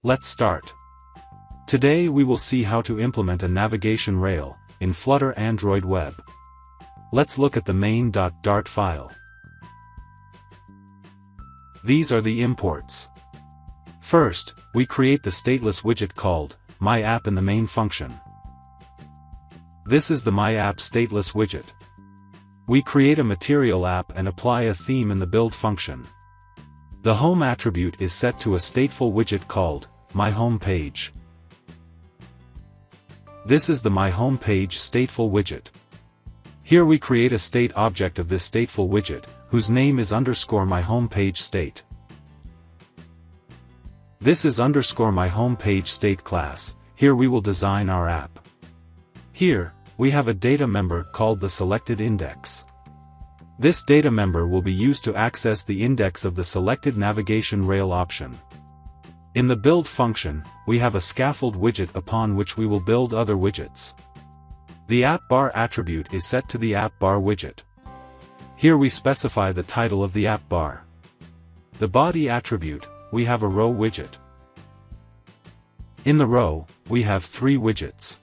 Let's start. Today we will see how to implement a navigation rail in Flutter Android web. Let's look at the main.dart file. These are the imports. First, we create the stateless widget called My App in the main function. This is the My App stateless widget. We create a material app and apply a theme in the build function. The home attribute is set to a stateful widget called My Home Page. This is the My Home Page stateful widget. Here we create a state object of this stateful widget, whose name is _My Home Page state. This is _My Home Page state class. Here we will design our app. Here, we have a data member called the selected index. This data member will be used to access the index of the selected navigation rail option. In the build function, we have a scaffold widget upon which we will build other widgets. The app bar attribute is set to the app bar widget. Here we specify the title of the app bar. The body attribute, we have a row widget. In the row, we have 3 widgets.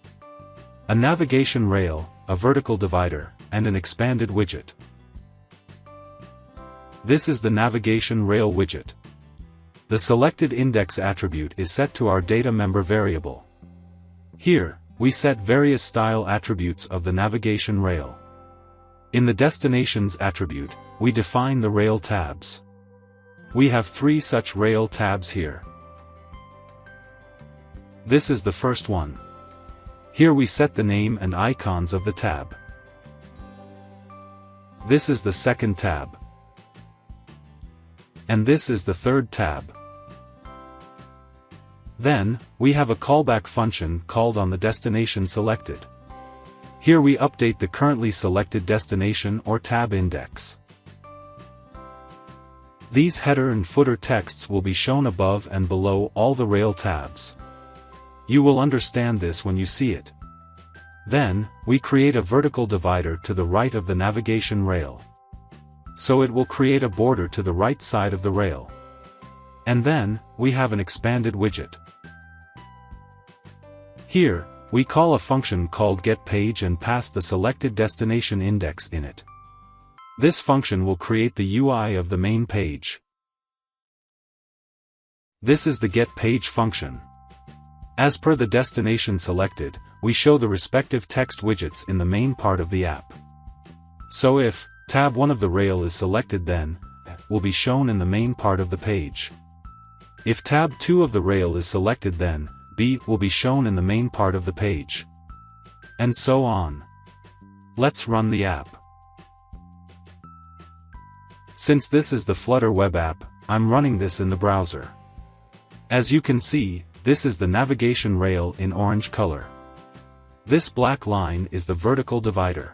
A navigation rail, a vertical divider, and an expanded widget. This is the navigation rail widget. The selected index attribute is set to our data member variable. Here, we set various style attributes of the navigation rail. In the destinations attribute, we define the rail tabs. We have 3 such rail tabs here. This is the first one. Here we set the name and icons of the tab. This is the second tab. And this is the third tab. Then, we have a callback function called on the destination selected. Here we update the currently selected destination or tab index. These header and footer texts will be shown above and below all the rail tabs. You will understand this when you see it. Then, we create a vertical divider to the right of the navigation rail. So it will create a border to the right side of the rail. And then, we have an expanded widget. Here, we call a function called getPage and pass the selected destination index in it. This function will create the UI of the main page. This is the getPage function. As per the destination selected, we show the respective text widgets in the main part of the app. So if tab 1 of the rail is selected, then will be shown in the main part of the page. If tab 2 of the rail is selected, then B will be shown in the main part of the page. And so on. Let's run the app. Since this is the Flutter web app, I'm running this in the browser. As you can see, this is the navigation rail in orange color. This black line is the vertical divider.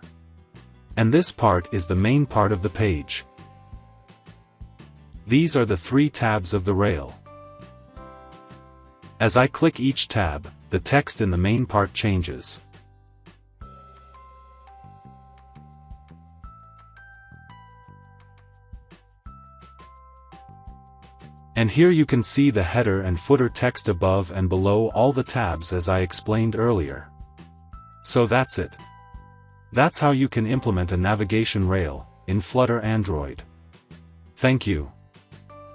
And this part is the main part of the page. These are the 3 tabs of the rail. As I click each tab, the text in the main part changes. And here you can see the header and footer text above and below all the tabs as I explained earlier. So that's it. That's how you can implement a navigation rail in Flutter Android. Thank you.